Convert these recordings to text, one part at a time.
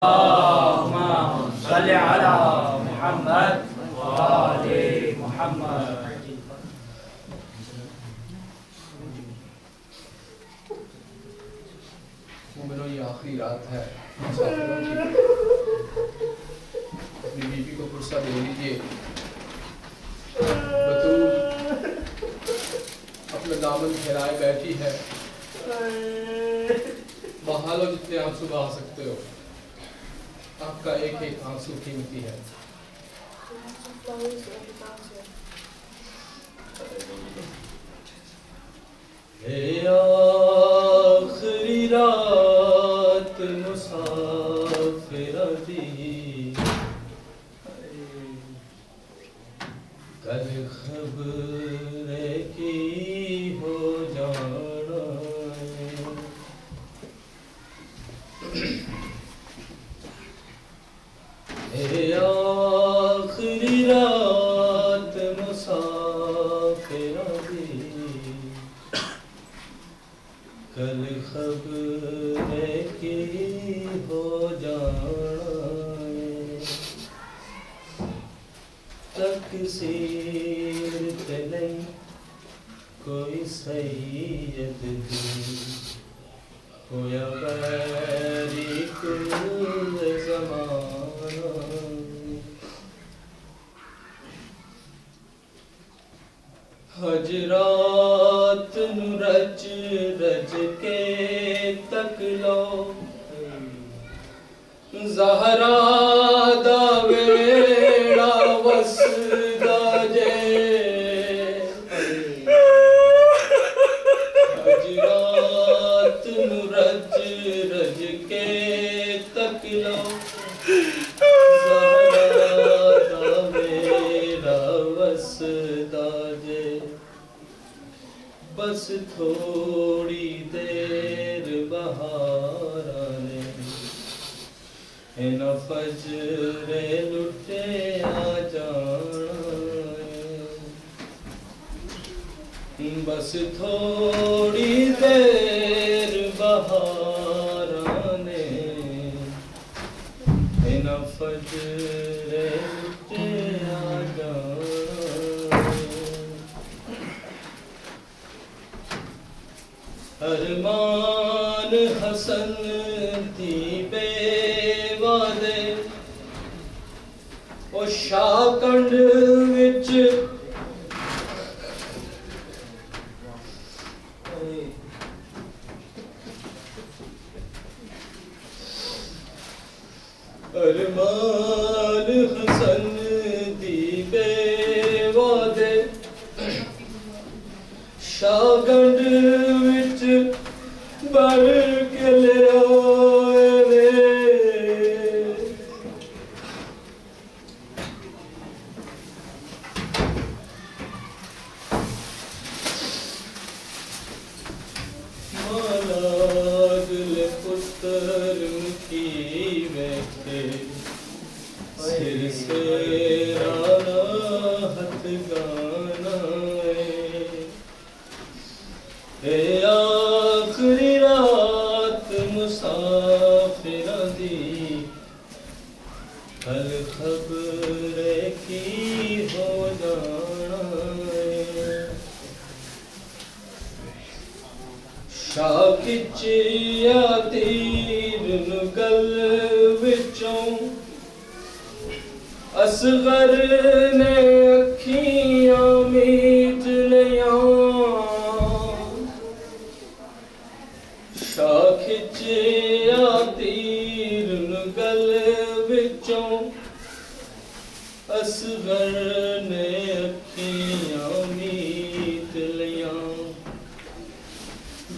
اللهم صل على محمد وآل محمد. مومنوں یہ آخری رات ہے، اپنی بیوی کو فرصت دے لیجیے. بطول اپنا دامن پھیلائے بیٹھی ہے، بہا لو جتنے آنسو بہا سکتے ہو. آپ کا ایک ایک آنسو قیمتی ہے. اے آخری رات مسافر دی، کل خبر کی ہو جانا. اے آخری رات مسافر دی، کل خبر کی ہو جانا. تقصیر تے نہیں کوئی سید دی، ہویا غیری کل زمانہ. حجرات نو رج رج کے تک لو، زہرا دا ویڑا وسدا جے. حجرات نو رج رج کے تک لو، زہرا دا ویڑا وسدا جے. بس تھوڑی دیر بہار آنے، اینا فجر لٹے آ جانا. بس تھوڑی دیر بہار آنے، اینا فجر لٹے آ جانا. ارمان حسن دی بے وعدے، او شاکنڈ وچ ارمان حسن دی بے وعدے، شاکنڈ وچ بڑھ کے لروئے نے. مالا دل پتر کی بیٹھے، سر سے رانا ہتھ گانا. اے آخری رات مسافر دی، کل خبر کی ہو جانا. شاکچیا تیر نگل وچوں، اصغر نے اکھیاں میٹ لیاں. شاکچیا تیر نگل وچوں، اصغر نے اکھیاں میٹ لیاں.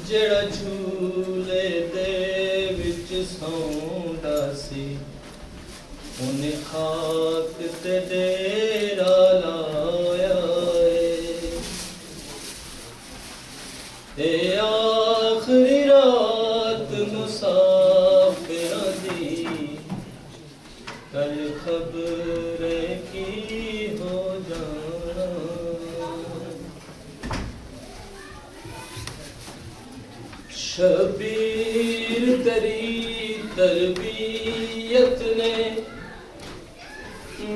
جڑا جھولے دے وچ سوندا سی، انہیں خاک تے ڈیرا لایا. اے آخری رات مسافر دی، کل خبر کی ہو جانا. شبیر تری تربیت نے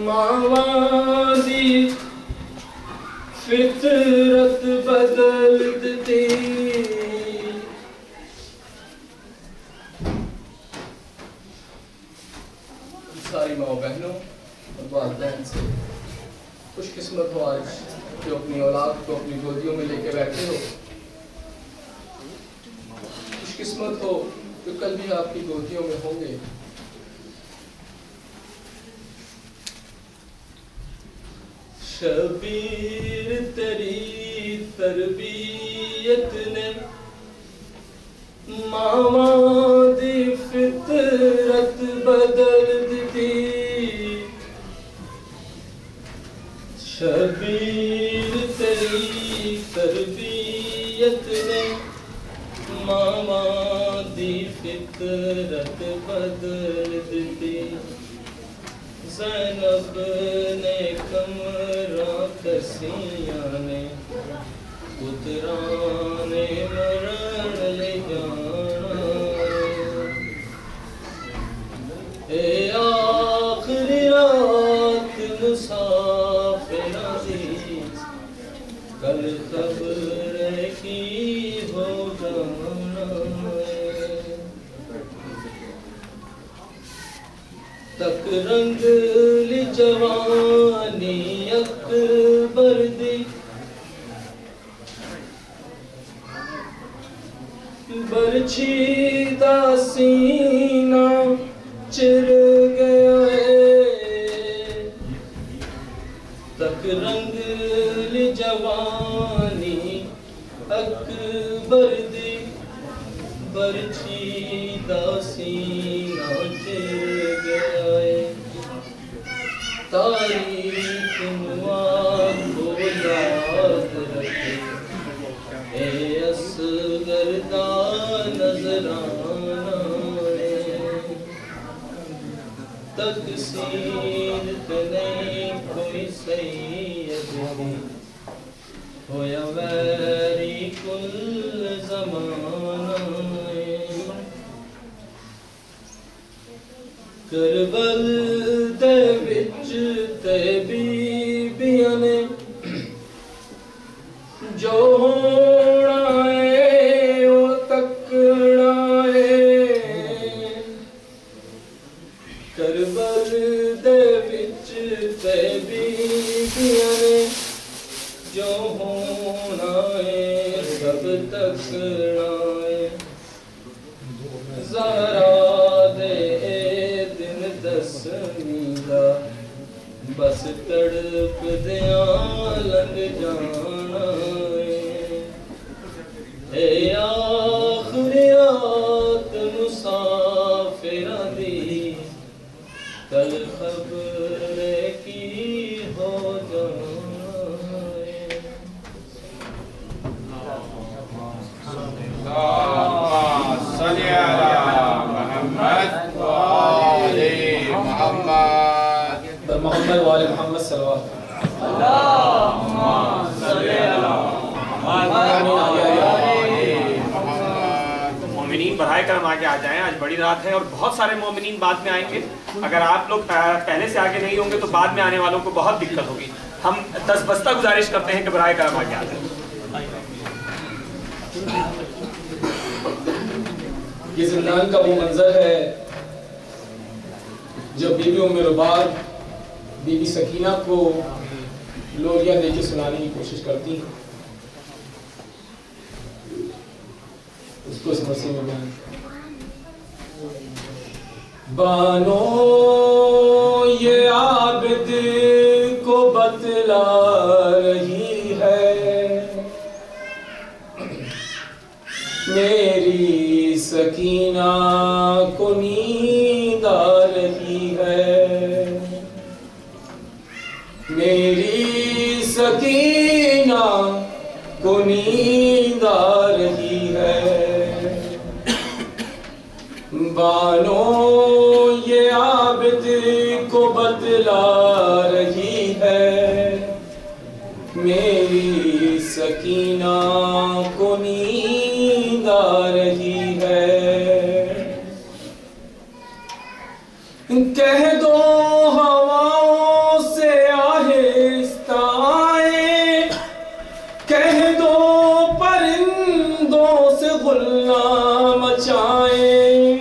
ماواں دی فطرت بدل دی ساری ماں بہنوں اور والدین سے خوش قسمت ہو آج جو اپنی اولاد کو اپنی گودیوں میں لے کے بیٹھے ہو. خوش قسمت ہو جو کل بھی آپ کی گودیوں میں ہوں گے. شبیر تیری تربیت نے ماواں دی فطرت بدل دی. شبیر تیری تربیت نے ماواں دی فطرت بدل دی. زینب نے کمرہ کسیاں نے پتران نے مرن لے جانا. اے آخری رات مسافر عزیز کل خبر کی ہو جانا. تک رنگ لی جوانی اکبر دی برچھی دا سینہ چر گیا ہے. تک رنگ لی جوانی اکبر دی برچھی دا سینہ چر گیا ہے. تاریخ نواب کو یاد رکھے اے اصغر دا نظرانہ ہے. تقصیر تے نہیں کوئی سید دی ہویا ویری کل زمانہ ہے. کربل دے وچ تے بیبیاں نے جو ہونا ہے او تکنا ہے. کربل دے وچ تے بیبیاں نے جو ہونا ہے سب تکنا ہے. زہرا دے دن دسویں دا بس تڑپ دیاں لنگ جانا ہے. اے آخریات مسافراں دی کل خبر کی ہو جانا ہے. صلی علی محمد و آل محمد. محمد وآل محمد صلوات. اللہم صلی علی محمد. مومنین براہ کرم آگے آ جائیں. آج بڑی رات ہے اور بہت سارے مومنین بعد میں آئیں گے. اگر آپ لوگ پہلے سے آگے نہیں ہوں گے تو بعد میں آنے والوں کو بہت دقت ہوگی. ہم دستبستہ گزارش کرتے ہیں کہ براہ کرم آگے آ جائیں. یہ زندان کا وہ منظر ہے جو بی بی ام رباب بی بی سکینہ کو لوریاں دے کے سنانے کی کوشش کرتی ہیں. اس کو اس مرسی میں بیان بانو یہ عابد کو بتلا رہی ہے میری سکینہ کو نیند آ رہی ہے. میری سکینہ کو نیند آ رہی ہے. بانو یہ عابد کو بتلا رہی ہے میری سکینہ کو نیند آ رہی ہے. کہہ دو ہواؤں سے آہستہ آئے، کہہ دو پرندوں سے غلہ مچائیں،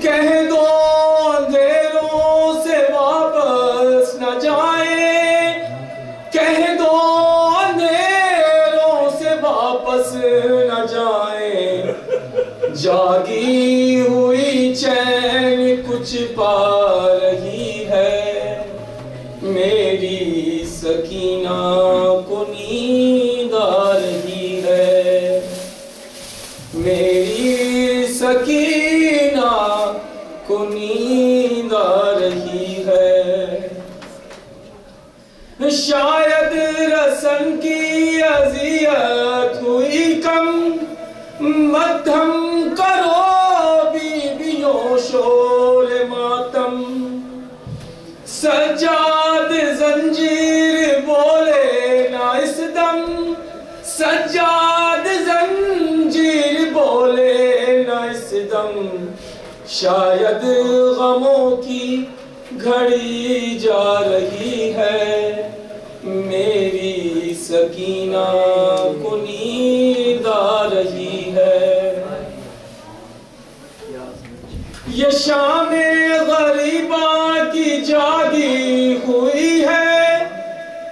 کہہ دو اندھیروں سے واپس نہ جائیں، کہہ دو اندھیروں سے واپس نہ جائیں، جاگی ہوئی چین کچھ پا رہی ہے، میری سکینہ کو نیند آ رہی ہے، میری سکینہ کو نیند آ رہی ہے۔ شاید رسن کی اذیت ہوئی کم، مدھم کرو بیویوں شور ماتم، سجاد زنجیر بولے نہ اس دم، سجاد زنجیر بولے نہ اس دم، شاید غموں کی گھڑی جا رہی ہے، میری سکینہ کو نیند آ رہی ہے۔ یہ شام غریباں کی جاگی ہوئی ہے،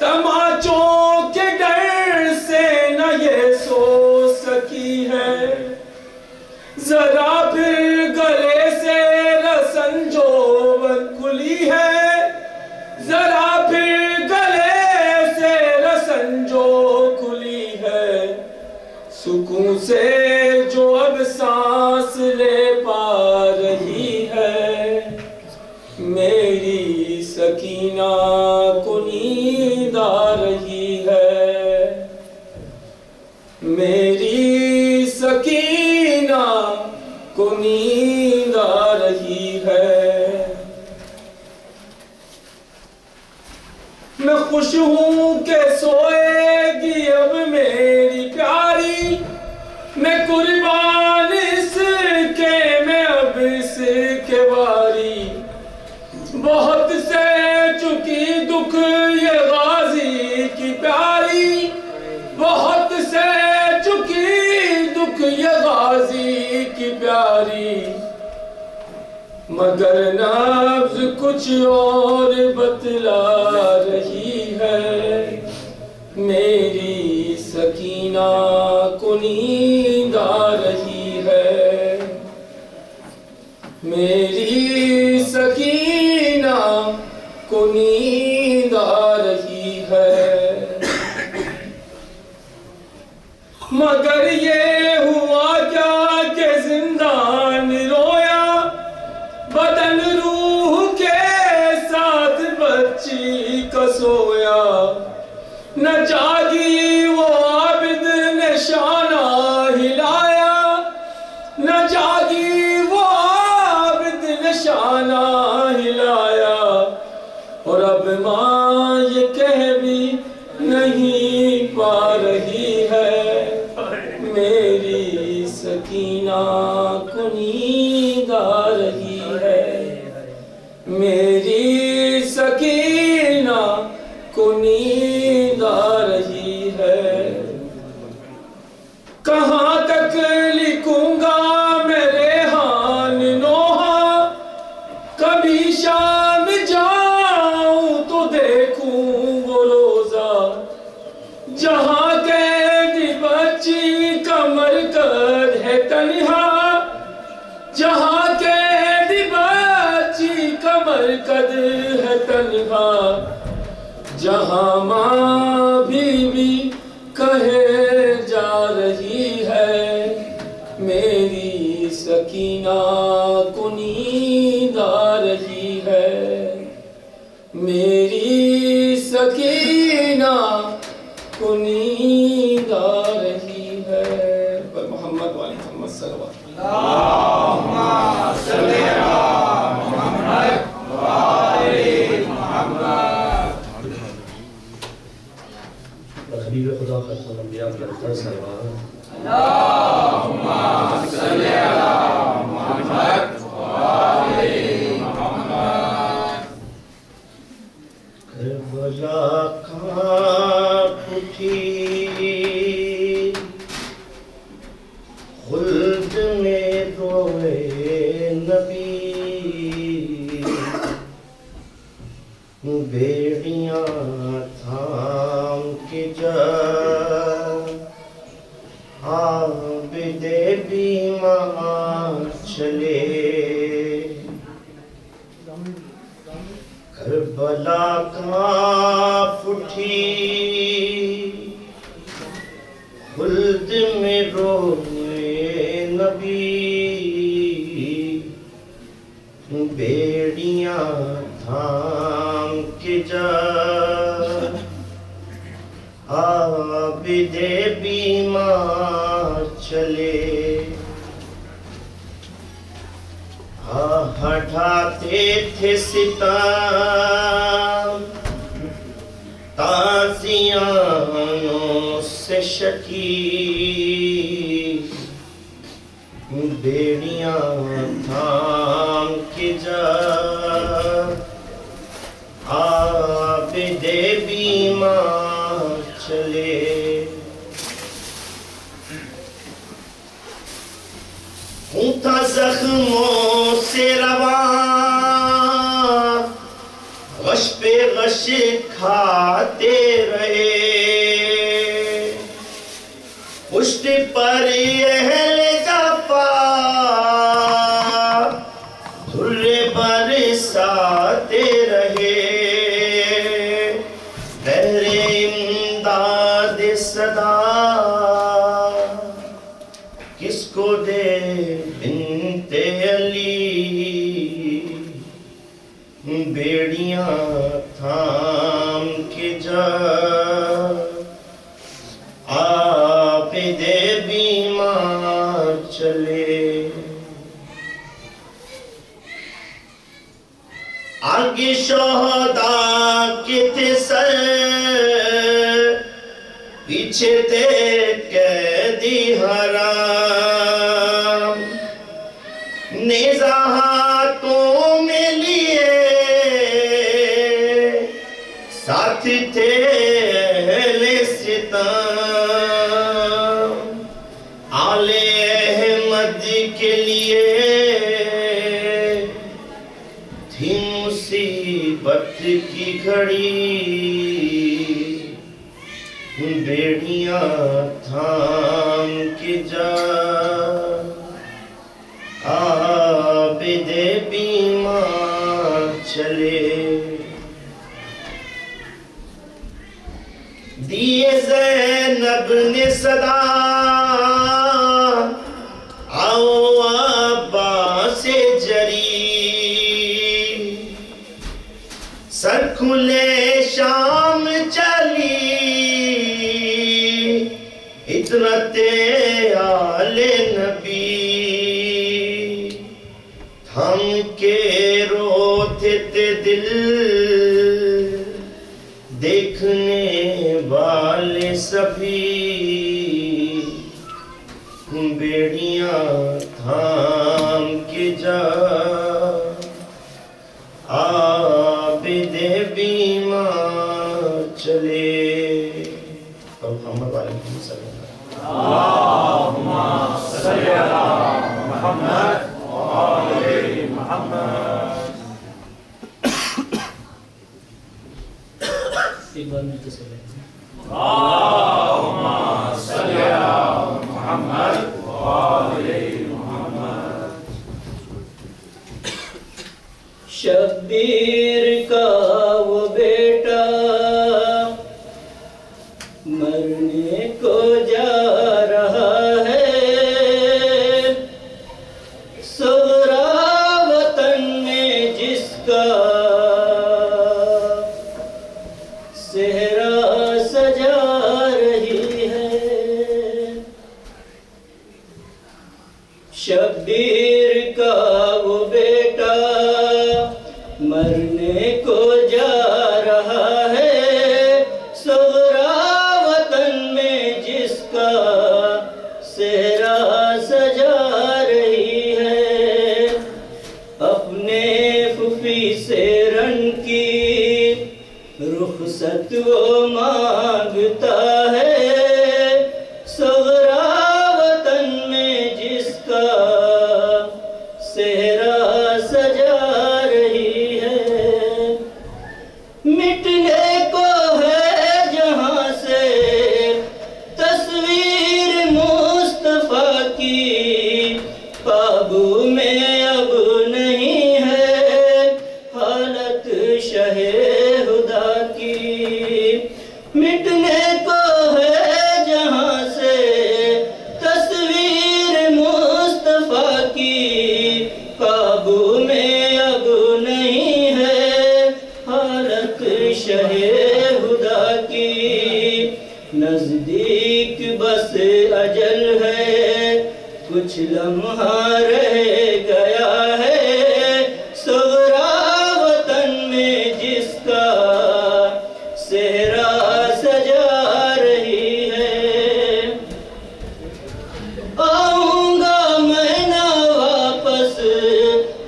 تماچوں کے ڈر سے نہ یہ سو سکی ہے، ذرا پھر گلے سے رسن جو کھلی ہے، ذرا پھر گلے سے رسن جو کھلی ہے، سکون سے جو اب سانس لے پا رہی ہے، میری سکینہ کو نیند آ رہی ہے، میری سکینہ کو نیند آ رہی ہے۔ میں خوش ہوں کہ سوئے گی اب میری پیاری، میں قربان اس کے میں اب اس کے واری، بہت سے چکی دکھ یہ غازی کی پیاری، بہت سے چکی دکھ یہ غازی کی پیاری، مگر نبض کچھ اور بتلا رہی ہے، میری سکینہ کو نیند آ رہی ہے، میری سکینہ کو نیند آ رہی ہے۔ مگر یہ ہوا کیا کہ زندان رویا، بدن روح کے ساتھ بچی کا سویا، نہ جاگی وہ عابد نے شانہ ہلایا، نہ جاگی وہ عابد نے شانہ ہلایا، اور اب ماں یہ کہہ بھی نہیں پا رہی ہے، میری سکینہ کو نیند آ رہی ہے، میری سکینہ کو نیند آ رہی ہے۔ کہاں تک لکھوں گا میں ریحان نوحہ، کبھی شام جاؤں تو دیکھوں وہ روزہ، جہاں قیدی بچی کا مرکز ہے تنہا، جہاں قیدی بچی کا مرکز ہے تنہا، جہاں ماں بھی کہے جا رہی ہے، میری سکینہ کو نیند آ رہی ہے، میری سکینہ کو نیند آ رہی ہے۔ پر محمد والی محمد صلوات اللہم صلی علی محمد وآل محمد۔ حبیب خدا خاتم الانبیاء کی افضل صلوات۔ اللہم صلی علی محمد وآل اٹھی خلد میں روئے نبی بیڑیاں تھام کے جا عابد بیمار چلے ہٹاتے تھے ستم تازیانوں سے شکی بیڑیاں تھام کے جا عابد بیمار چلے تھا زخموں سے رواں غش پہ غش کھاتے رہے پشت پر اہل جفا دھرے برساتے رہے بہر امداد صدا کس کو دے بنت علی بیڑیاں تھام کے جا عابد بیمار چلے آگے شہداء کے تھے سر پیچھے تھے قیدی حرام نیزہ ہاتھوں میں لیے ساتھ تھے اہل ستم آل احمد کے لیے تھی مصیبت کی گھڑی بیڑیاں تھام کے جا عابد بیمار چلے دیے زینب نے صدا آؤ عباس جری سر کھلے شام چلی عطرت آل نبی تھم کے روتے تھے دل دیکھنے والے سبھی بیڑیاں تھام کے جا عابد بیمار چلے اور محمد علیہ وسلم اللہم صلی علی محمد وآل محمد اللہم صلی علی محمد وآل محمد شبیر کا وہ بیٹا مرنے کو جا رہا ہے سغرا وطن میں جس کا صحرا سجا رہی ہے شبیر کا وہ بیٹا مرنے کو جا رہا ہے سغرا وطن میں جس کا صحرا سجا رہی ہے اپنے پھوپھی سے رن کی رخصت وہ مانگتا ہے سغرا وطن میں جس کا صحرا سجا رہی ہے مٹنے کو ہے جہاں سے تصویر مصطفیٰ کی قابو میں اب نہیں ہے حالت شہ خدا کی کچھ لمحہ رہ گیا ہے صغرا وطن میں جس کا صحرا سجا رہی ہے. آؤں گا میں نہ واپس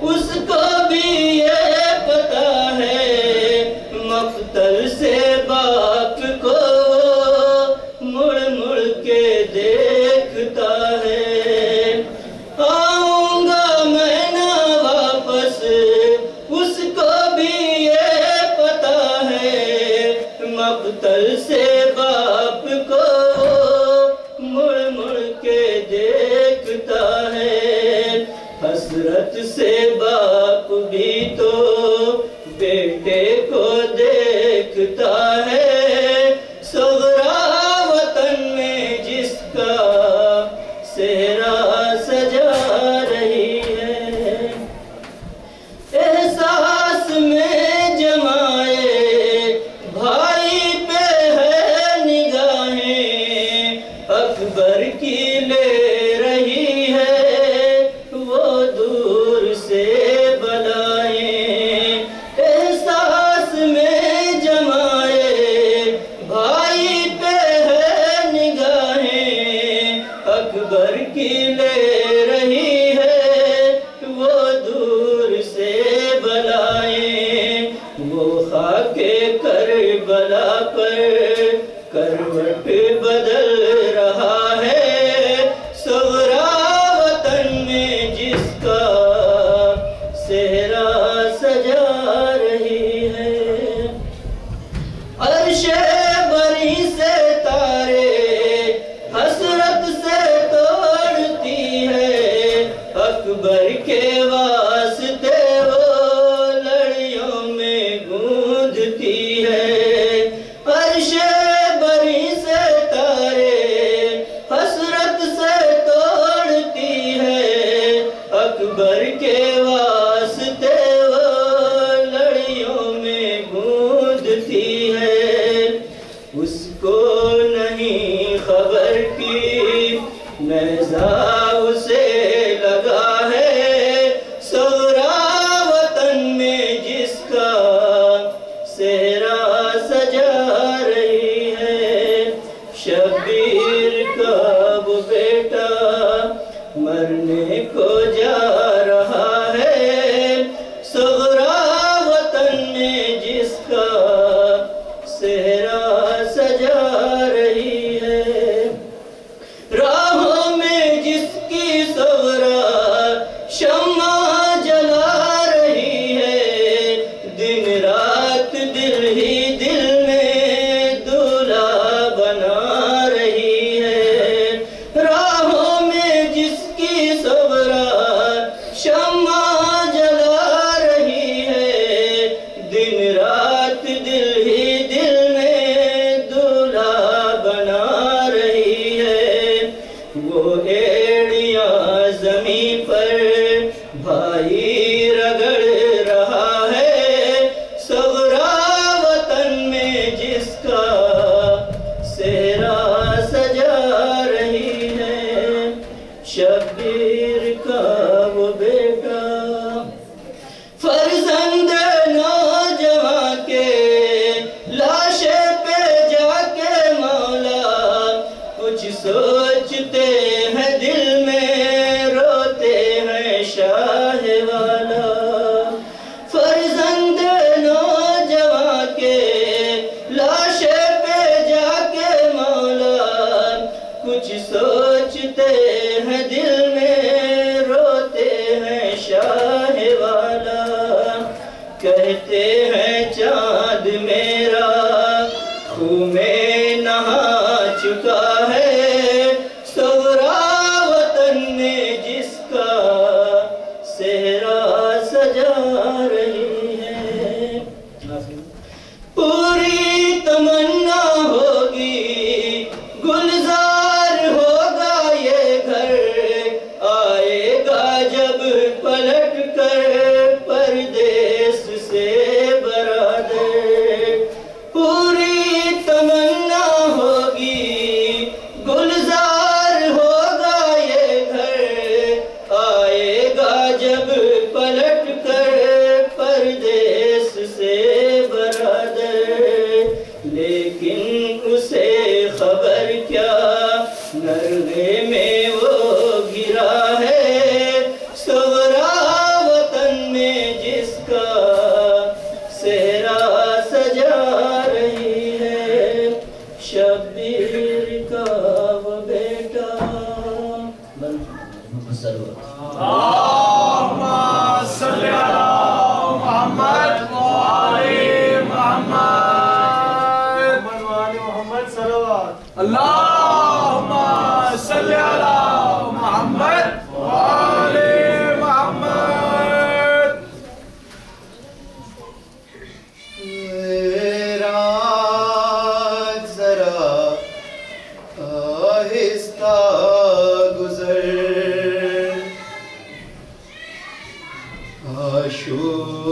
اس کو بھی یہ پتا ہے مقتل سے باپ کو مڑ مڑ کے دیکھتا ہے. آؤں گا میں نہ واپس اس کو بھی یہ پتا ہے مقتل سے باپ کو مڑ مڑ کے دیکھتا ہے. حسرت سے باپ بھی تو بیٹے کو دیکھتا ہے صغرا وطن میں جس کا صحرا سجا رہی ہے. احساس میں جمائے بھائی پہ ہے نگاہیں اکبر کی لے رہی ہے وہ دور سے بلائیں. احساس میں جمائے بھائی پہ ہے نگاہیں اکبر کی لے رہی ہے وہ دور سے بلائیں. وہ خاک کربلا پر کروٹ بدل رہا ہے صغرا وطن میں جس کا صحرا سجا رہی ہے. عرش بری سے تارے حسرت سے توڑتی ہے اکبر کے واسطے وہ لڑیوں میں گونجتی ہے. عرش بری سے تارے حسرت سے توڑتی ہے اکبر کے واسطے وہ لڑیوں میں گونجتی ہے. اس کو نہیں خبر کی نیزہ اسے لگا ہے صغرا وطن میں جس کا صحرا سجا رہی ہے. شبیر کا وہ بیٹا مرنے کو جا رہا ہے صغرا وطن میں جس کا صحرا سجا رہی ہے. راہوں میں جس کی صغرا شمع جلا رہی ہے دن رات دل ہی دل میں دولہا بنا رہی ہے. راہوں میں جس کی صغرا شمع جلا رہی ہے دن رات دل ہی دل میں دولہا بنا رہی ہے. وہ ایڑیاں زمین پر بھائی رگڑ رہا ہے صغرا وطن میں جس کا صحرا سجا رہی ہے. شبیر کا وہ بیٹا فرزند نوجوان کے لاشے پہ جا کے مولا کچھ سوچتے ہیں دل میں روتے ہیں شاہ والا. فرزند نوجوان کے لاشے پہ جا کے مولا کچھ سوچتے ہیں دل میں روتے ہیں شاہ والا. کہتے ہیں چاند میرا خون میں نہا چکا ہے صغرا وطن میں جس کا صحرا سجا رہی ہے. پوری تمنا ہوگی گلزار ہوگا یہ گھر آئے گا جب پلٹ کر پردیس سے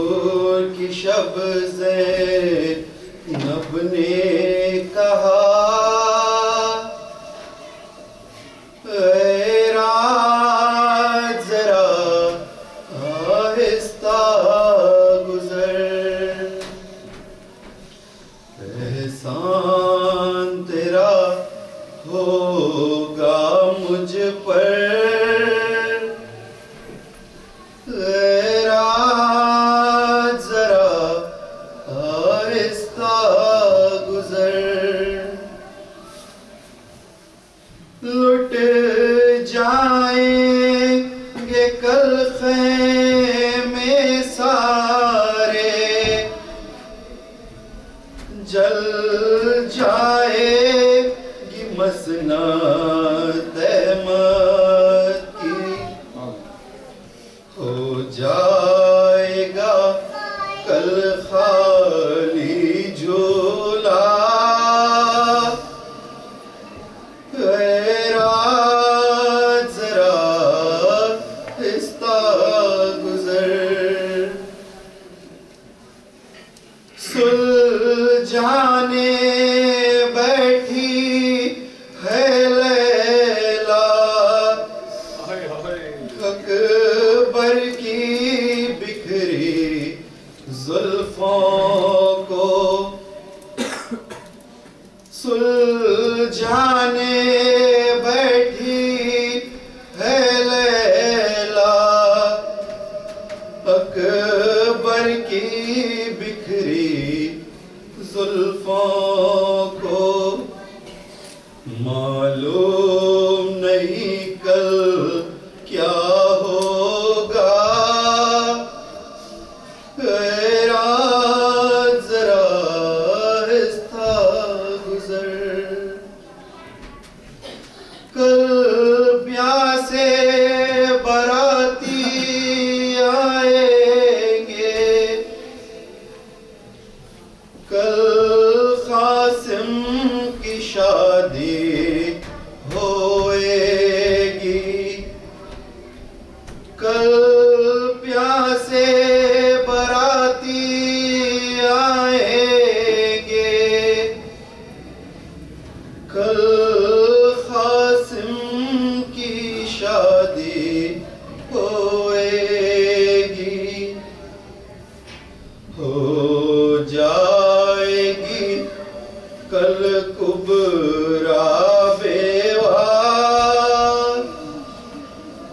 عاشور کی شب زینب نے کہا اے رات ذرا آہستہ گزر، احسان تیرا ہوگا مجھ پر، رات ذرا آہستہ گزر، لٹ جائیں گے کل خیمے سارے، جل جائے گی مسند احمد کی، ہو جائے گا کل خالی جھولا، اے رات ذرا آہستہ گزر، سلجھانے بیٹھی ہے لیلا، اکبر کی بکھری زلفوں کو، سلجھانے بیٹھی ہے لیلا، اکبر کی بکھری زلفوں کو، معلوم نہیں کل کیا ہوگا، اے رات ذرا آہستہ گزر، کل پیاسے باراتی آئیں گے، کل قاسم کی شادی ہوئے گی، کل پیاسے باراتی آئیں گے، کل قاسم کی شادی ہوئے گی، ہو جائے گی کل کبرا بیوہ،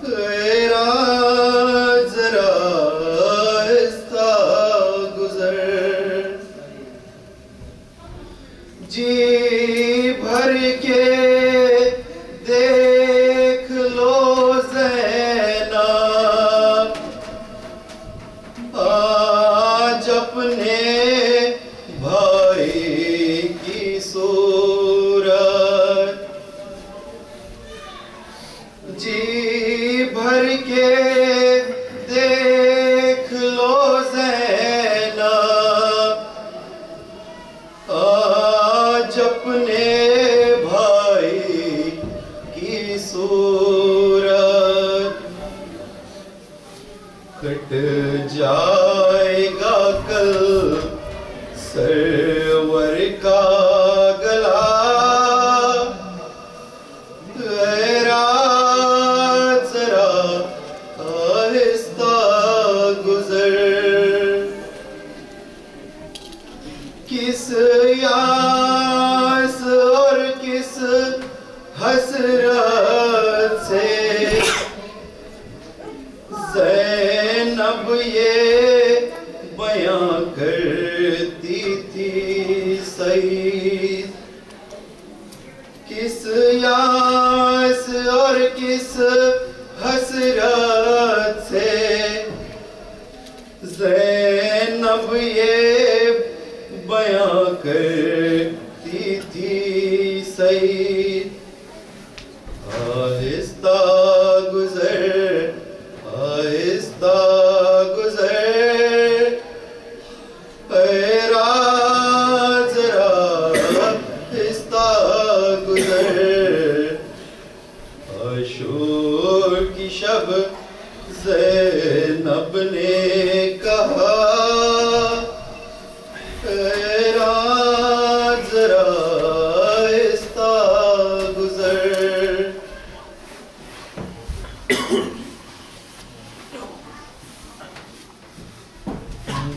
اے رات ذرا آہستہ گزر، جی بھر کے دیکھ لو زینب، آج اپنے بھائی کی صورت، جی بھر کے دیکھ لو زینب، آج اپنے بھائی کی صورت، کٹ جائے گا کل سرور کا گلا، اے رات ذرا آہستہ گزر، کس یاس اور کس حسرت سے زینب یہ بیاں کرتی تھی سعید، کس یاس اور کس حسرت سے زینب یہ بیاں کرتی تھی سعید، آہستہ گزر آہستہ گزر، اے رات ذرا آہستہ گزر، عاشور کی شب زینب نے کہا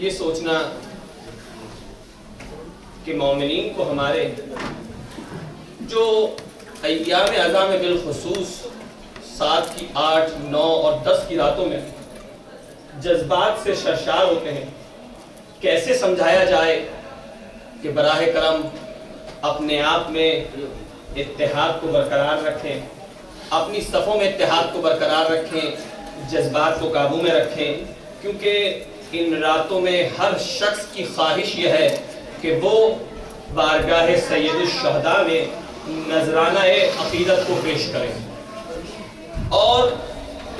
یہ سوچنا کہ مومنین کو ہمارے جو ایام اعظم میں بالخصوص 7 کی 8 9 اور 10 کی راتوں میں جذبات سے سرشار ہوتے ہیں، کیسے سمجھایا جائے کہ براہ کرم اپنے آپ میں اتحاد کو برقرار رکھیں، اپنی صفوں میں اتحاد کو برقرار رکھیں، جذبات کو قابو میں رکھیں، کیونکہ ان راتوں میں ہر شخص کی خواہش یہ ہے کہ وہ بارگاہ سید الشہداء میں نذرانہ عقیدت کو پیش کریں، اور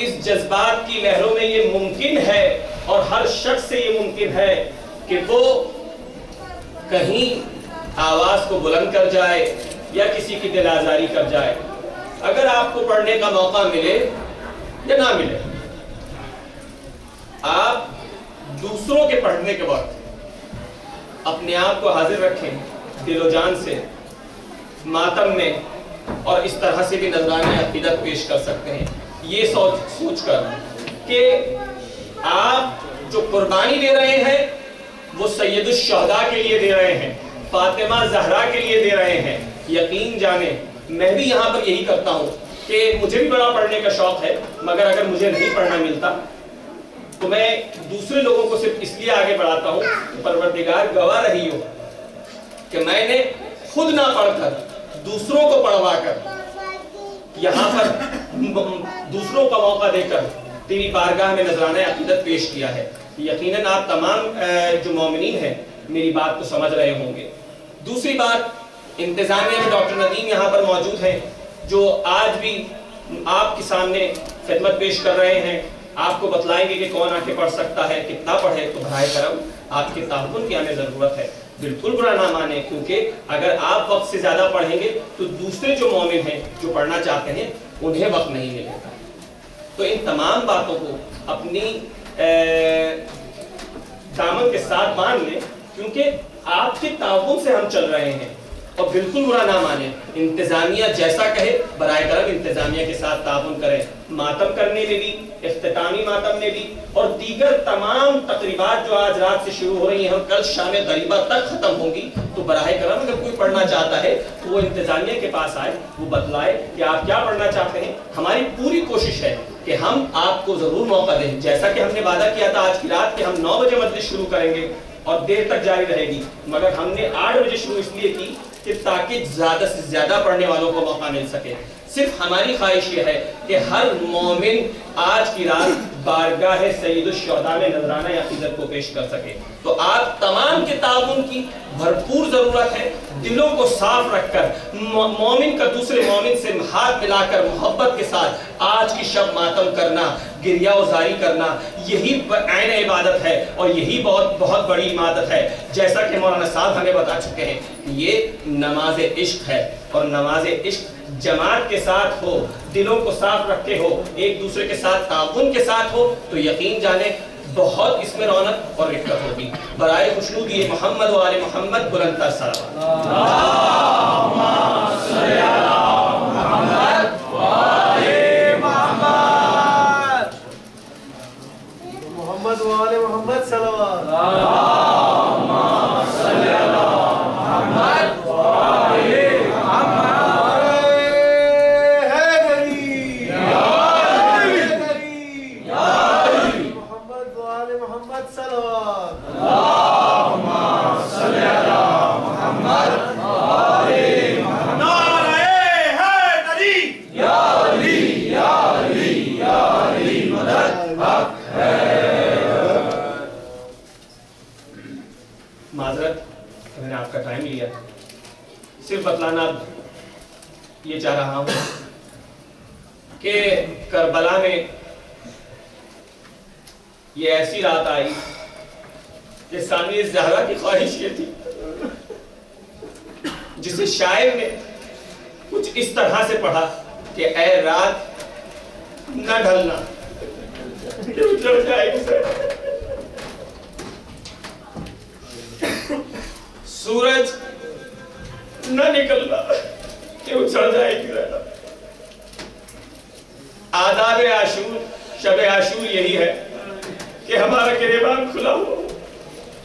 اس جذبات کی لہروں میں یہ ممکن ہے اور ہر شخص سے یہ ممکن ہے کہ وہ کہیں آواز کو بلند کر جائے یا کسی کی دل آزاری کر جائے۔ اگر آپ کو پڑھنے کا موقع ملے یا نہ ملے، آپ دوسروں کے پڑھنے کے وقت اپنے آپ کو حاضر رکھیں دل و جان سے ماتم میں، اور اس طرح سے بھی نذرانہ عقیدت پیش کر سکتے ہیں، یہ سوچ کر کہ آپ جو قربانی دے رہے ہیں وہ سید الشہداء کے لیے دے رہے ہیں، فاطمہ زہرا کے لیے دے رہے ہیں۔ یقین جانیں میں بھی یہاں پر یہی کرتا ہوں کہ مجھے بھی بڑا پڑھنے کا شوق ہے، مگر اگر مجھے نہیں پڑھنا ملتا تو میں دوسرے لوگوں کو صرف اس لیے آگے بڑھاتا ہوں کہ پروردگار گواہ رہی ہو کہ میں نے خود نہ پڑھ کر دوسروں کو پڑھوا کر یہاں پر دوسروں کا موقع دے کر تیری بارگاہ میں نذرانہ عقیدت پیش کیا ہے۔ یقیناً آپ تمام جو مومنین ہیں میری بات کو سمجھ رہے ہوں گے۔ دوسری بات، انتظامیہ میں ڈاکٹر ندیم یہاں پر موجود ہیں جو آج بھی آپ کے سامنے خدمت پیش کر رہے ہیں، آپ کو بتلائیں گے کہ کون آ کے پڑھ سکتا ہے، کتنا پڑھے، تو براہ کرم آپ کے تعاون کی ہمیں ضرورت ہے۔ بالکل برا نہ مانے، کیونکہ اگر آپ وقت سے زیادہ پڑھیں گے تو دوسرے جو مومن ہیں جو پڑھنا چاہتے ہیں انہیں وقت نہیں ملے گا۔ تو ان تمام باتوں کو اپنی دامن کے ساتھ باندھ لیں، کیونکہ آپ کے تعاون سے ہم چل رہے ہیں، اور بالکل برا نہ مانیں، انتظامیہ جیسا کہے براہ کرم انتظامیہ کے ساتھ تعاون کریں، ماتم کرنے میں بھی، اختتامی ماتم میں بھی، اور دیگر تمام تقریبات جو آج رات سے شروع ہو رہی ہیں ہم کل شام غریبہ تک ختم ہوں گی، تو براہ کرم اگر کوئی پڑھنا چاہتا ہے تو وہ انتظامیہ کے پاس آئے، وہ بتلائے کہ آپ کیا پڑھنا چاہتے ہیں۔ ہماری پوری کوشش ہے کہ ہم آپ کو ضرور موقع دیں، جیسا کہ ہم نے وعدہ کیا تھا آج کی رات کہ ہم 9 بجے مجلس شروع کریں گے اور دیر تک جاری رہے گی، مگر ہم نے 8 بجے شروع اس لیے کی کہ تاکہ زیادہ سے زیادہ پڑھنے والوں کو موقع مل سکے۔ صرف ہماری خواہش یہ ہے کہ ہر مومن آج کی رات بارگاہ سید الشہداء میں نذرانہ عقیدت کو پیش کر سکے۔ تو آپ تمام کے تعاون کی بھرپور ضرورت ہے، دلوں کو صاف رکھ کر مومن کا دوسرے مومن سے ہاتھ ملا کر محبت کے ساتھ آج کی شب ماتم کرنا، گریہ وزاری کرنا، یہی عین عبادت ہے اور یہی بہت بڑی عبادت ہے۔ جیسا کہ مولانا صاحب ہمیں بتا چکے ہیں کہ یہ نماز عشق ہے، اور نماز عشق جماعت کے ساتھ ہو، دلوں کو صاف رکھتے ہو، ایک دوسرے کے ساتھ تعاون کے ساتھ ہو، تو یقین جانیں بہت اس میں رونق اور رفت ہوگی۔ برائے خوشنودی محمد و آل محمد بلند تر صلوات۔ اللہم صلی علی محمد و آل محمد، محمد و آل محمد صلوات۔ اللہم صلی علی محمد و آل محمد۔ معذرت میں نے آپ کا ٹائم لیا، صرف بتلانا یہ چاہ رہا ہوں کہ کربلا میں یہ ایسی رات آئی کہ ثانی زہرا کی خواہش یہ تھی، جسے شاعر نے کچھ اس طرح سے پڑھا کہ اے رات نہ ڈھلنا، چڑھ جائے گی سورج نہ نکلنا کہ وہ چڑھ جائے گی رہنا۔ آداب عاشور، شب عاشور یہی ہے کہ ہمارا گریبان کھلا ہو،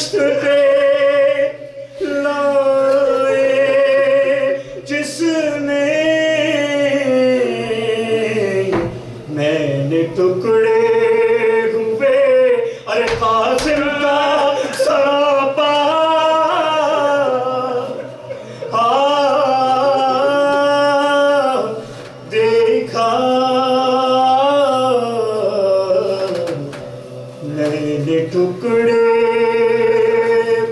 دشت پہ لائے جس نے میں نے ٹکڑے ہوئے ارے قاسم کا سراپا دیکھا میں نے ٹکڑے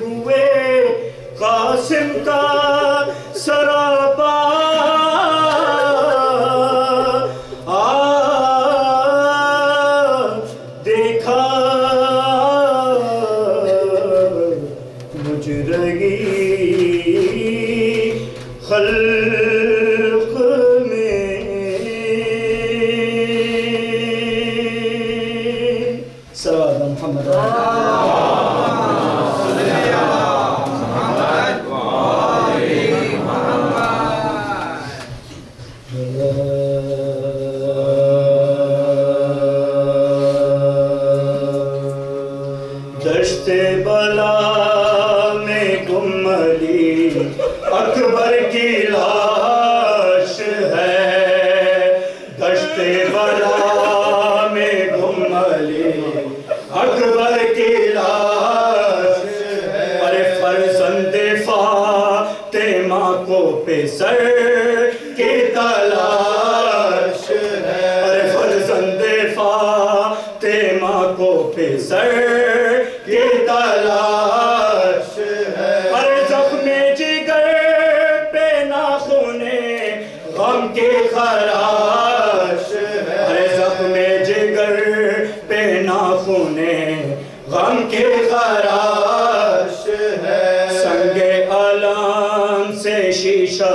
ہوئے قاسم کا سراپا دیکھا مجھ رہی خلق میں صلوات محمد دشت بلا میں گم علی اکبر کی لاش ہے دشت بلا میں گم علی اکبر کی لاش ہے ارے فرزند فاطمہ کو پسر کی تلاش ہے ارے فرزند فاطمہ کو پسر کی تلاش ہے ارے زخم جگر پہ ناخن غم کی خراش ہے ارے زخم جگر پہ ناخن غم کی خراش ہے سنگ علم سے شیشہ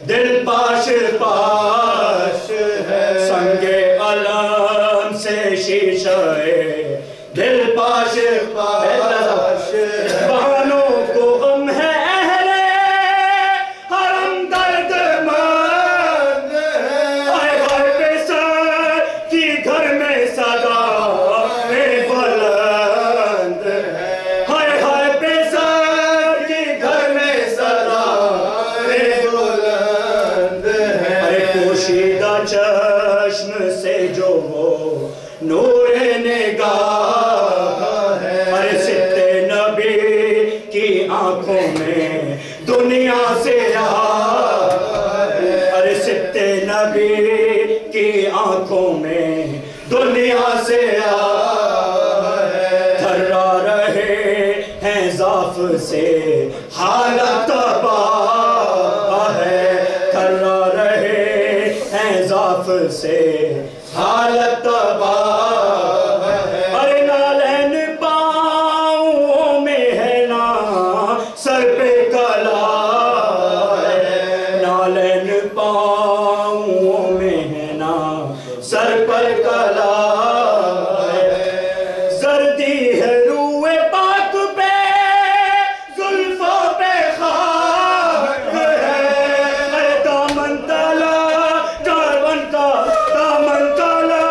دل پاش پاش ہے سنگ علم سے شیشہ دل پاش پاش بہنوں کو غم ہے اہل حرم درد مند آئے گھر پہ سر کی گھر میں صدا بلند ہائے ہائے پہ سر کی گھر میں صدا بلند ارے پوشیدہ چشم سے جو وہ نور نگاہ ہے ارے ستے نبی کی آنکھوں میں دنیا سے ارے ستے نبی کی آنکھوں میں دنیا سے تھرا رہے ہیں ضعف سے حالت تباہ ہے تھرا رہے ہیں ضعف سے حالت تباہ ہے ارے نالین پاؤں میں ہے نا سر پہ کلا ہے نالین پاؤں میں ہے نا سر پر کلا ہے زردی ہے روئے پاک پہ زلفوں پہ خاک ہے ارے دامن تلا کارون کا دامن تلا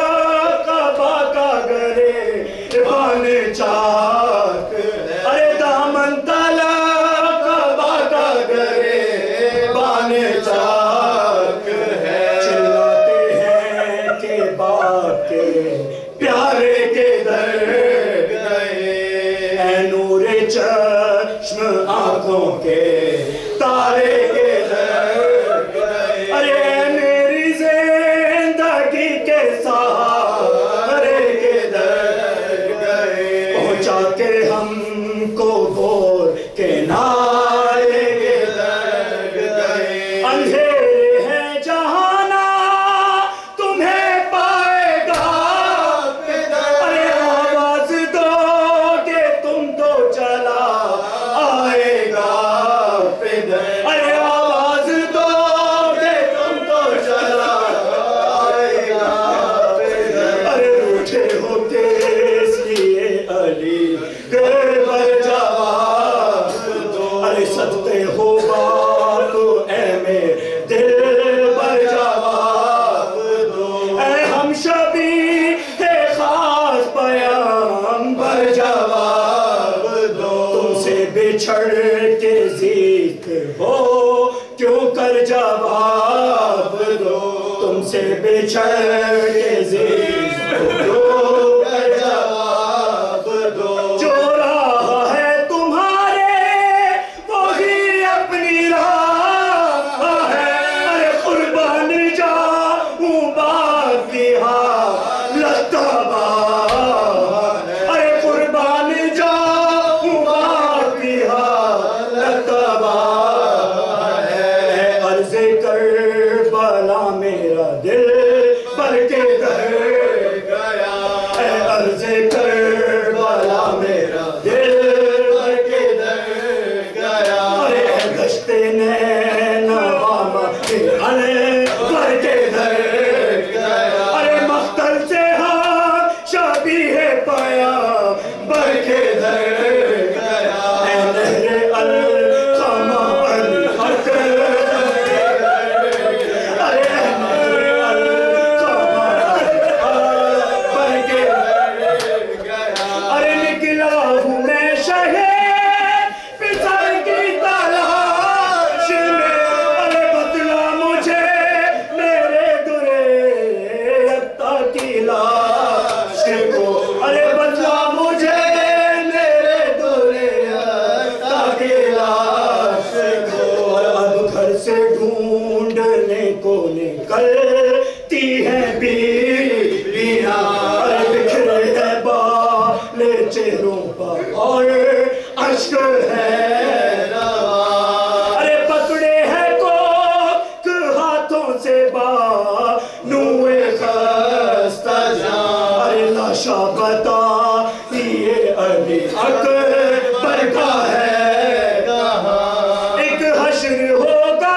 کعبہ کا گرے بان چاک ارے دامن تلا کعبہ کا گرے بان چاک ہے چلاتے ہیں کہ باپ کے پیارے کے در گئے اے نور چشم آنکھوں کے تارے کے در گئے ارے میری زندگی کے سہارے کے در گئے پہنچا کے ہم کو بور کے نارے کے در گئے اندھیرے ہیں جہانا تمہیں پائے گا ارے آواز دو کہ تم تو چلا آئے گا ارے بچھڑ کے زیست ہو کیوں کر جواب دو تم سے بچھڑ کے زیست ہو کیوں کر جواب دو جو راہ ہے تمہارے وہی اپنی راہ ہے ارے قربان جاؤں باقی حالت ارے قربان جاؤں باقی حالت عرض کربلا میرا دل بھر کے در گیا عرض کربلا میرا دل بھر کے در گیا ارے دشت نینوا بھر کے در گیا ارے مختل سے ہاں شبیہ پایا بھر کے در گیا اے نہر القمہ الحق نکلتی ہے بیویاں بکھرے ہے بال چہروں پر اور اشک ہے ارے پکڑے ہے کوک ہاتھوں سے بانوئے خستہ جان ارے لاشا بتا یہ علی اکبر کا ہے ایک حشر ہوگا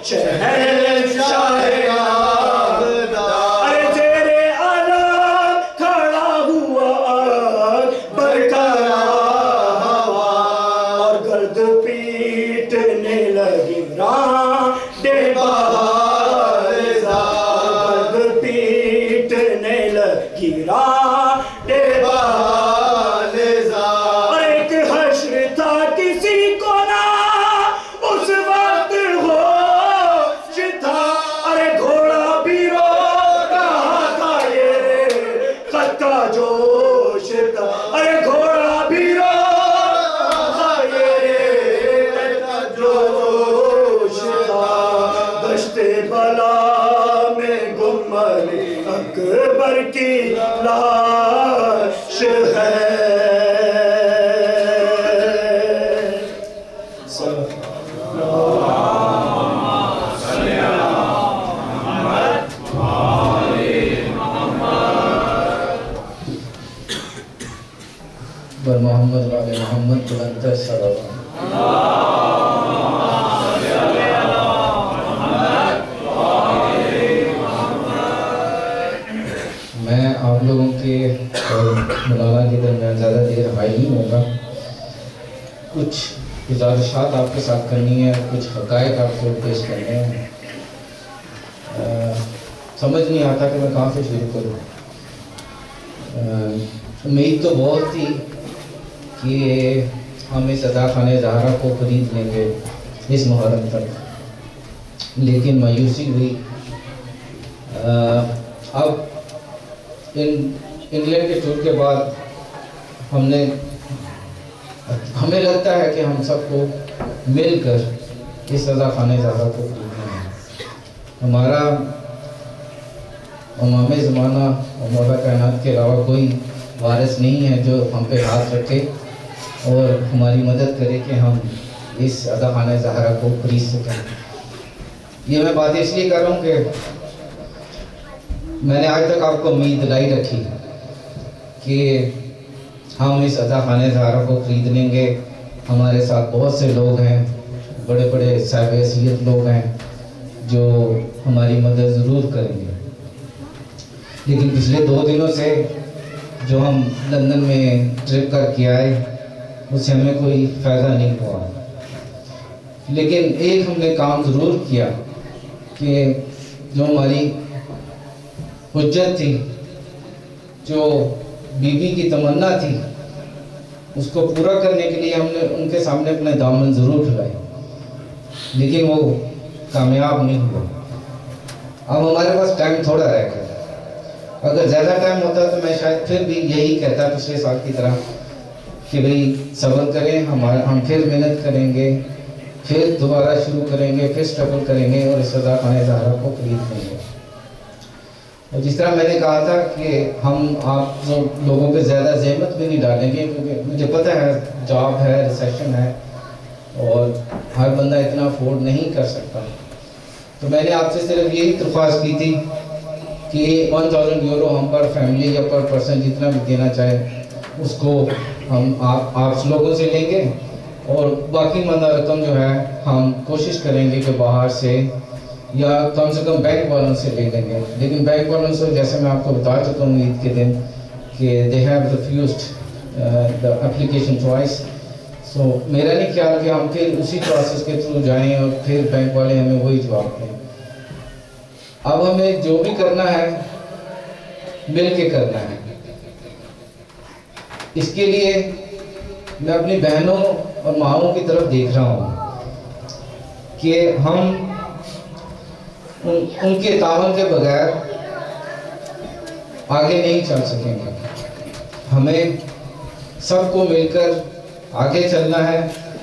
شہنشاہ ارے تیرے علم کھڑا ہوا برقرار اور گرد پیٹنے لگی رانڈے بہار گرد پیٹنے لگی رانڈے بہار اور ایک حشر تھا کسی کو نہ اس وقت اکبر کی لاش ہے بر محمد وعلی محمد بلند صلوات میں آپ لوگوں کے مولانا کے درمیان زیادہ دیر حائل نہیں ہوگا کچھ گزارشات آپ کے ساتھ کرنی ہے کچھ حقائق آپ کو پیش کرنے ہیں سمجھ نہیں آتا کہ میں کہاں سے شروع کروں امید تو بہت تھی کہ ہم اس عطا خانہ زہرا کو خرید لیں گے اس محرم تک لیکن مایوسی ہوئی اب انگلینڈ کے ٹور کے بعد ہمیں لگتا ہے کہ ہم سب کو مل کر اس عطا خانہ زہرا کو خریدنا ہے ہمارا امام زمانہ اور مولا کائنات کے علاوہ کوئی وارث نہیں ہے جو ہم پہ ہاتھ رکھے اور ہماری مدد کرے کہ ہم اس عطا خانہ زہرا کو خرید سکیں یہ میں بات اس لیے کر رہا ہوں کہ میں نے آج تک آپ کو امید دلائی رکھی کہ ہم اس عطا خانہ زہرا کو خرید لیں گے. ہمارے ساتھ بہت سے لوگ ہیں, بڑے بڑے صاحب حیثیت لوگ ہیں جو ہماری مدد ضرور کریں گے. لیکن پچھلے 2 دنوں سے جو ہم لندن میں ٹرپ کر کے آئے اس سے ہمیں کوئی فائدہ نہیں ہوا. لیکن ایک ہم نے کام ضرور کیا کہ جو ہماری حجت تھی, جو بی بی کی تمنا تھی, اس کو پورا کرنے کے لیے ہم نے ان کے سامنے اپنے دامن ضرور پھیلائے, لیکن وہ کامیاب نہیں ہوا. اب ہمارے پاس ٹائم تھوڑا رہ گیا. اگر زیادہ ٹائم ہوتا تو میں شاید پھر بھی یہی کہتا پچھلے سال کی طرح کہ بھئی صبر کریں, ہم پھر محنت کریں گے, پھر دوبارہ شروع کریں گے, پھر سٹرگل کریں گے اور اس عطا خانہ زہرا کو خرید لیں گے. اور جس طرح میں نے کہا تھا کہ ہم آپ لوگوں پہ زیادہ زحمت بھی نہیں ڈالیں گے, کیونکہ مجھے پتہ ہے جاب ہے, ریسیشن ہے اور ہر بندہ اتنا افورڈ نہیں کر سکتا. تو میں نے آپ سے صرف یہی درخواست کی تھی کہ 1000 یورو ہم پر فیملی یا پر پرسن جتنا بھی دینا چاہے اس کو ہم آپ لوگوں سے لیں گے, اور باقی مندہ رقم جو ہے ہم کوشش کریں گے کہ باہر سے یا کم سے کم بینک والوں سے لے لیں گے. لیکن بینک والوں سے جیسے میں آپ کو بتا چکا ہوں عید کے دن کہ they have refused the application twice. سو میرا نہیں خیال کہ ہم پھر اسی پروسیس کے تھرو جائیں اور پھر بینک والے ہمیں وہی جواب دیں. اب ہمیں جو بھی کرنا ہے مل کے کرنا ہے. اس کے لیے میں اپنی بہنوں اور ماؤں کی طرف دیکھ رہا ہوں کہ ہم ان کے تعاون کے بغیر آگے نہیں چل سکیں گے. ہمیں سب کو مل کر آگے چلنا ہے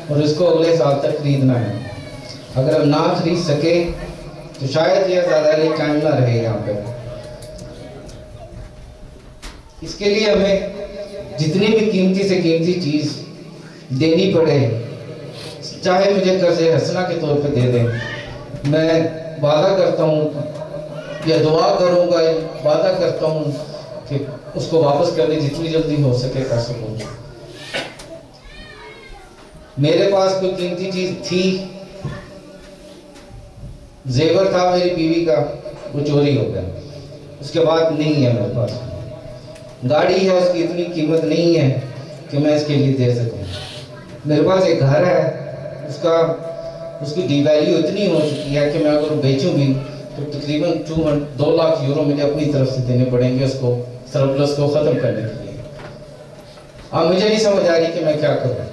اور اس کو اگلے سال تک خریدنا ہے. اگر ہم نہ خرید سکے تو شاید یہ زیادہ ٹائم نہ رہے یہاں پہ. اس کے لیے ہمیں جتنی بھی قیمتی سے قیمتی چیز دینی پڑے, چاہے مجھے قرض حسنہ کے طور پہ دے دیں, میں وعدہ کرتا ہوں یا دعا کروں گا, وعدہ کرتا ہوں کہ اس کو واپس کرنے جتنی جلدی ہو سکے کر سکوں. میرے پاس کوئی قیمتی چیز تھی, زیور تھا میری بیوی کا, وہ چوری ہو گیا. اس کے بعد نہیں ہے میرے پاس. گاڑی ہے, اس کی اتنی قیمت نہیں ہے کہ میں اس کے لیے دے سکوں. میرے پاس ایک گھر ہے, اس کی ڈی ویلیو اتنی ہو چکی ہے کہ میں اگر بیچوں بھی تو تقریباً 2 لاکھ یورو مجھے اپنی طرف سے دینے پڑیں گے اس کو, سرپلس کو ختم کرنے کے لیے. اب مجھے نہیں سمجھ آ رہی کہ میں کیا کروں.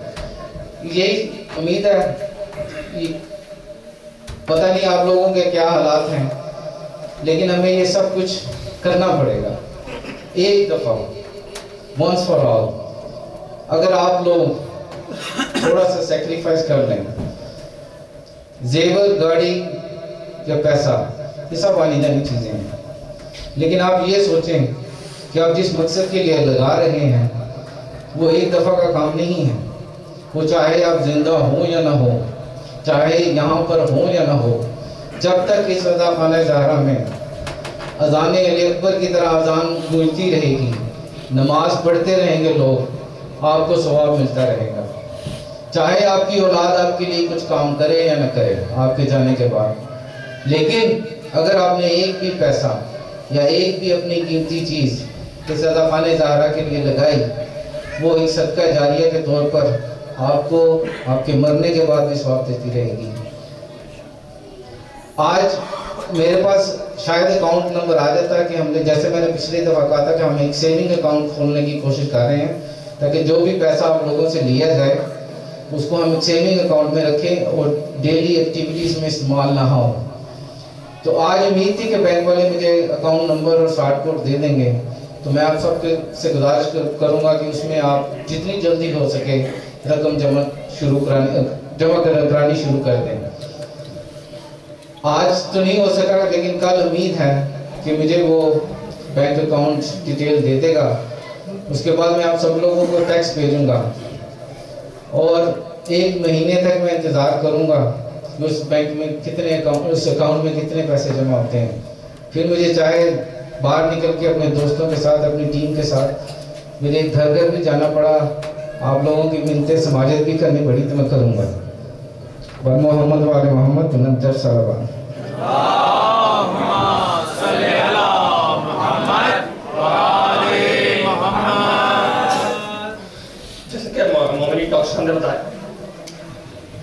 یہی امید ہے, پتہ نہیں آپ لوگوں کے کیا حالات ہیں, لیکن ہمیں یہ سب کچھ کرنا پڑے گا ایک دفعہ, once for all. اگر آپ لوگ تھوڑا سا سیکریفائز کر لیں, زیور, گاڑی یا پیسہ یہ سب آنی جانی چیزیں ہیں, لیکن آپ یہ سوچیں کہ آپ جس مقصد کے لیے لگا رہے ہیں وہ ایک دفعہ کا کام نہیں ہے. وہ چاہے آپ زندہ ہوں یا نہ ہوں, چاہے یہاں پر ہوں یا نہ ہو, جب تک اس عطا خانہ زہرا میں اذان علی اکبر کی طرح اذان گونجتی رہے گی, نماز پڑھتے رہیں گے لوگ, آپ کو ثواب ملتا رہے گا. چاہے آپ کی اولاد آپ کے لیے کچھ کام کرے یا نہ کرے آپ کے جانے کے بعد, لیکن اگر آپ نے ایک بھی پیسہ یا ایک بھی اپنی قیمتی چیز اس عطا خانہ زہرا کے لیے لگائی, وہ ایک صدقہ جاریہ کے طور پر آپ کو آپ کے مرنے کے بعد بھی ثواب دیتی رہے گی. آج میرے پاس شاید اکاؤنٹ نمبر آ جاتا ہے کہ ہم نے, جیسے میں نے پچھلی دفعہ کہا تھا کہ ہم ایک سیونگ اکاؤنٹ کھولنے کی کوشش کر رہے ہیں تاکہ جو بھی پیسہ آپ لوگوں سے لیا جائے اس کو ہم ایک سیونگ اکاؤنٹ میں رکھیں اور ڈیلی ایکٹیویٹیز میں استعمال نہ ہو. تو آج امید تھی کہ بینک والے مجھے اکاؤنٹ نمبر اور شارٹ کوڈ دے دیں گے, تو میں آپ سب سے گزارش کروں گا کہ اس میں آپ جتنی جلدی ہو سکے رقم جمع کرانی شروع کر دیں. آج تو نہیں ہو سکا, لیکن کل امید ہے کہ مجھے وہ بینک اکاؤنٹ ڈیٹیل دے دے گا. اس کے بعد میں آپ سب لوگوں کو ٹیکس بھیجوں گا اور 1 مہینے تک میں انتظار کروں گا کہ اس بینک میں اس اکاؤنٹ میں کتنے پیسے جمع ہوتے ہیں. پھر مجھے چاہے باہر نکل کے اپنے دوستوں کے ساتھ اپنی ٹیم کے ساتھ مجھے گھر گھر بھی جانا پڑا، آپ لوگوں کی منتیں سماجت بھی کرنی پڑی تو میں کروں گا۔ بر محمد و آل محمد بلندتر صلوات۔ جیسے کہ مومنی ڈاکٹر صاحب نے بتایا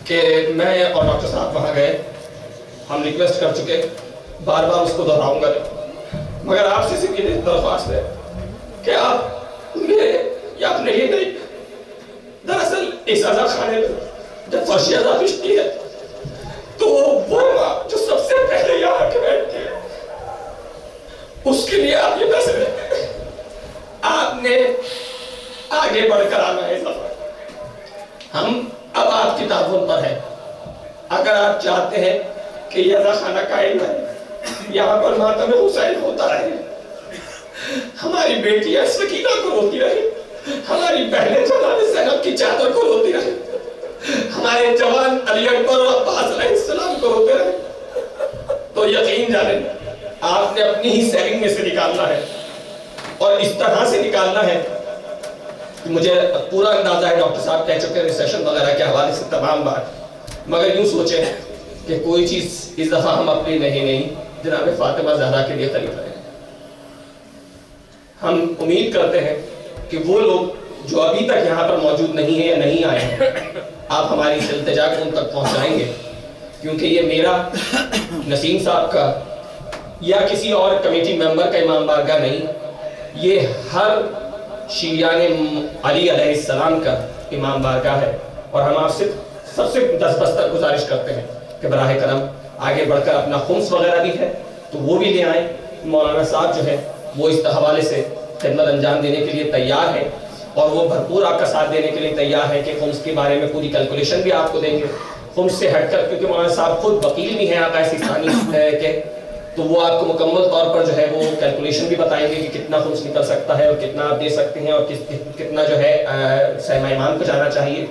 کہ میں اور ڈاکٹر صاحب وہاں گئے، ہم ریکویسٹ کر چکے، بار بار اس کو دہراؤں گا، مگر آپ سے صرف یہ درخواست ہے کہ آپ میرے یا اپنے لیے نہیں، دراصل اس عزا خانے میں جب فرشی عزا پشتی ہے تو وہ ماں جو سب سے پہلے یہاں کے بیٹھتی ہے اس کے لیے آپ یہ پیسے دیں۔ آپ نے آگے بڑھ کر آنا ہے سفر، ہم اب آپ کی تعاون پر ہیں۔ اگر آپ چاہتے ہیں کہ یہ عزا خانہ قائم رہے، یہاں پر ماتم حسین ہوتا رہے، ہماری بیٹیاں سکینہ کو روتی رہے، ہماری بہنیں جناب زینب کی چادر کو روتی رہے، ہمارے جوان علی اکبر اور عباس علیہ السلام کو روتے رہے، تو یقین جانیں آپ نے اپنی ہی سیونگ میں سے نکالنا ہے، اور اس طرح سے نکالنا ہے۔ مجھے پورا اندازہ ہے، ڈاکٹر صاحب کہہ چکے ریسیشن وغیرہ کے حوالے سے تمام بات، مگر یوں سوچیں کہ کوئی چیز اس دفعہ ہم اپنی نہیں جناب فاطمہ زہرا کے لیے خرید رہے ہیں۔ ہم امید کرتے ہیں کہ وہ لوگ جو ابھی تک یہاں پر موجود نہیں ہیں یا نہیں آئے ہیں، آپ ہماری اس التجا کو ان تک پہنچائیں گے، کیونکہ یہ میرا، نسیم صاحب کا یا کسی اور کمیٹی ممبر کا امام بارگاہ نہیں، یہ ہر شیعیان علی علیہ السلام کا امام بارگاہ ہے، اور ہم آپ سے سب سے دستبستر گزارش کرتے ہیں کہ براہ کرم آگے بڑھ کر اپنا خمس وغیرہ بھی ہے تو وہ بھی لے آئیں۔ مولانا صاحب جو ہے وہ اس حوالے سے خدمت انجام دینے کے لیے تیار ہے، اور وہ بھرپور آپ کا ساتھ دینے کے لیے تیار ہے کہ خمس کے بارے میں پوری کیلکولیشن بھی آپ کو دیں گے۔ خمس سے ہٹ کر، کیونکہ مولانا صاحب خود وکیل بھی ہیں آقا سیستانی کے، تو وہ آپ کو مکمل طور پر جو ہے وہ کیلکولیشن بھی بتائیں گے کہ کتنا خمس نکل سکتا ہے اور کتنا آپ دے سکتے ہیں، اور کتنا جو ہے سہمہ ایمان کو جانا چاہیے۔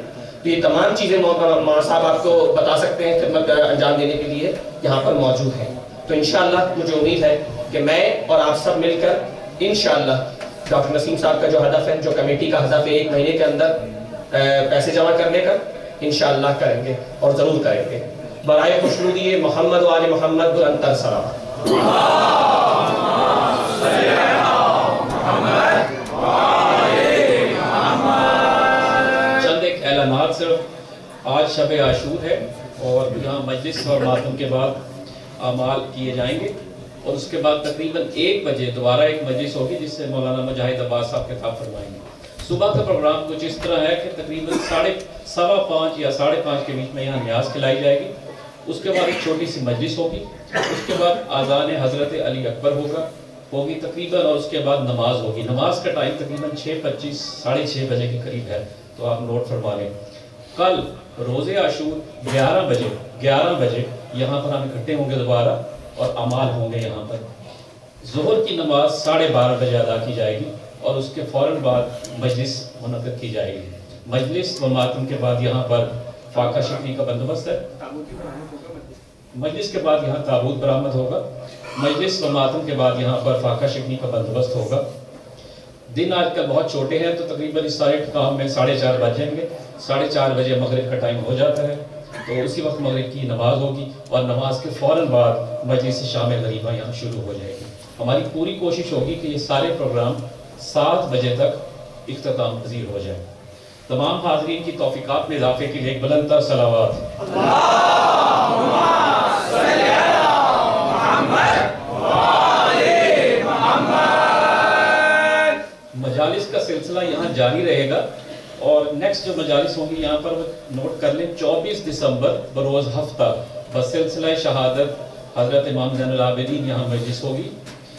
تو یہ تمام چیزیں مولانا صاحب آپ کو بتا سکتے ہیں، خدمت انجام دینے کے لیے یہاں پر موجود ہیں۔ تو انشاءاللہ مجھے امید ہے کہ میں اور آپ سب مل کر انشاءاللہ ڈاکٹر نسیم صاحب کا جو ہدف ہے، جو کمیٹی کا ہدف ہے 1 مہینے کے اندر پیسے جمع کرنے کا، انشاءاللہ کریں گے اور ضرور کریں گے۔ برائے خوشنودی محمد و آل محمد بلندتر صلوات۔ چند ایک اعلانات صرف، آج شب عاشور ہے اور یہاں مجلس اور ماتم کے بعد اعمال کیے جائیں گے، اور اس کے بعد تقریباً 1 بجے دوبارہ ایک مجلس ہوگی جس سے مولانا مجاہد عباس صاحب خطاب فرمائیں گے۔ صبح کا پروگرام کچھ اس طرح ہے کہ تقریباً 5:15 یا 5:30 کے بیچ میں یہاں نیاز کھلائی جائے گی، اس کے بعد ایک چھوٹی سی مجلس ہوگی، اس کے بعد آذان حضرت علی اکبر ہوگی تقریباً، اور اس کے بعد نماز ہوگی۔ نماز کا ٹائم تقریباً 6:25 ساڑھے 6 بجے کے قریب ہے، تو آپ نوٹ فرما لیں۔ کل روز عاشور 11 بجے یہاں پر ہم اکٹھے ہوں گے دوبارہ، اور اعمال ہوں گے یہاں پر۔ ظہر کی نماز 12:30 بجے ادا کی جائے گی، اور اس کے فوراً بعد مجلس منعقد کی جائے گی۔ مجلس و ماتم کے بعد یہاں پر فاقہ شکنی کا بندوبست ہے، مجلس کے بعد یہاں تابوت برآمد ہوگا، مجلس و ماتم کے بعد یہاں پر فاقہ شکنی کا بندوبست ہوگا۔ دن آج کل بہت چھوٹے ہیں، تو تقریباً اس سارے کام میں 4:30 بج جائیں گے۔ 4:30 بجے مغرب کا ٹائم ہو جاتا ہے، تو اسی وقت مغرب کی نماز ہوگی، اور نماز کے فوراً بعد مجلس شام غریبہ یہاں شروع ہو جائے گی۔ ہماری پوری کوشش ہوگی کہ یہ سارے پروگرام 7 بجے تک اختتام پذیر ہو جائیں۔ تمام حاضرین کی توفیقات میں اضافے کے لیے ایک بلند تر صلوات۔ مجالس کا سلسلہ یہاں جاری رہے گا، اور نیکسٹ جو مجالس ہوں گی یہاں پر نوٹ کر لیں، 24 دسمبر بروز ہفتہ بسلسلہ شہادت حضرت امام زین العابدین یہاں مجلس ہوگی۔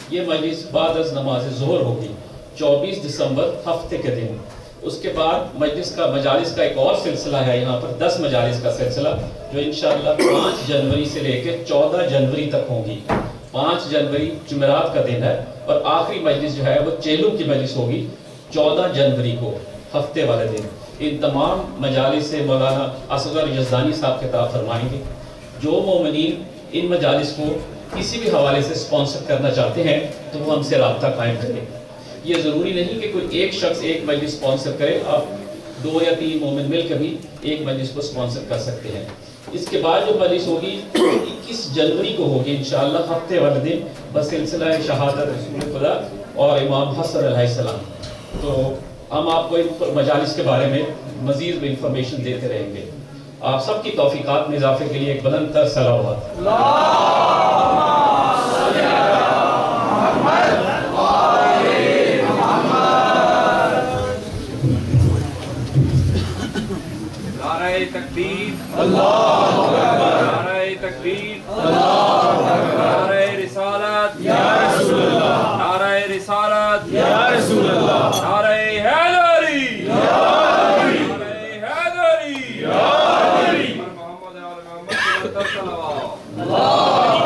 یہ مجلس بعد از نماز ظہر ہوگی 24 دسمبر ہفتے کے دن۔ اس کے بعد مجالس کا ایک اور سلسلہ ہے یہاں پر، 10 مجالس کا سلسلہ، جو انشاءاللہ 5 جنوری سے لے کے 14 جنوری تک ہوں گی۔ 5 جنوری جمعرات کا دن ہے، اور آخری مجلس جو ہے وہ چیلوں کی مجلس ہوگی 14 جنوری کو، ہفتے والے دن۔ ان تمام مجالس سے مولانا اصغر یزدانی صاحب خطاب فرمائیں گے۔ جو مومنین ان مجالس کو کسی بھی حوالے سے اسپانسر کرنا چاہتے ہیں تو وہ ہم سے رابطہ قائم کریں. یہ ضروری نہیں کہ کوئی ایک شخص ایک مجلس اسپانسر کرے، آپ 2 یا 3 مومن مل کے بھی ایک مجلس کو اسپانسر کر سکتے ہیں. اس کے بعد جو مجلس ہوگی 21 جنوری کو ہوگی انشاءاللہ، ہفتے والے دن بسلسلہ شہادت رسول خدا اور امام حسن علیہ السلام. تو ہم آپ کو ان مجالس کے بارے میں مزید انفارمیشن دیتے رہیں گے. آپ سب کی توفیقات میں اضافے کے لیے ایک بلند تر صلوات. تکبیر، اللہ اکبر، نعرہ تکبیر، اللہ اکبر، نعرہ رسالت، یا رسول اللہ، نعرہ رسالت، یا رسول اللہ، نعرہ حیدری، یا علی، نعرہ حیدری، یا علی، محمد آل محمد اللہ.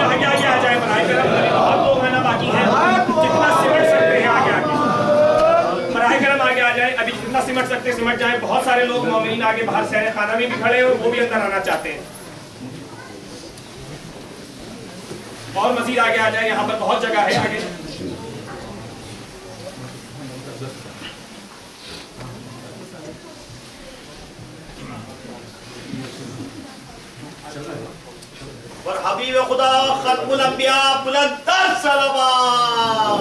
آگے آ جائے برائے کرم، بہت لوگ ہیں نا باقی ہیں، جتنا سمٹ سکتے ہیں آگے برائے کرم آگے آ جائیں. ابھی جتنا سمٹ سکتے سمٹ جائیں. بہت سارے لوگ مومنین آگے باہر سیر خانہ میں بھی کھڑے ہیں اور وہ بھی اندر آنا چاہتے ہیں. اور مزید آگے آ جائیں، یہاں پر بہت جگہ ہے آگے. اور حبیب خدا ختم الانبیاء بلند تر صلوات.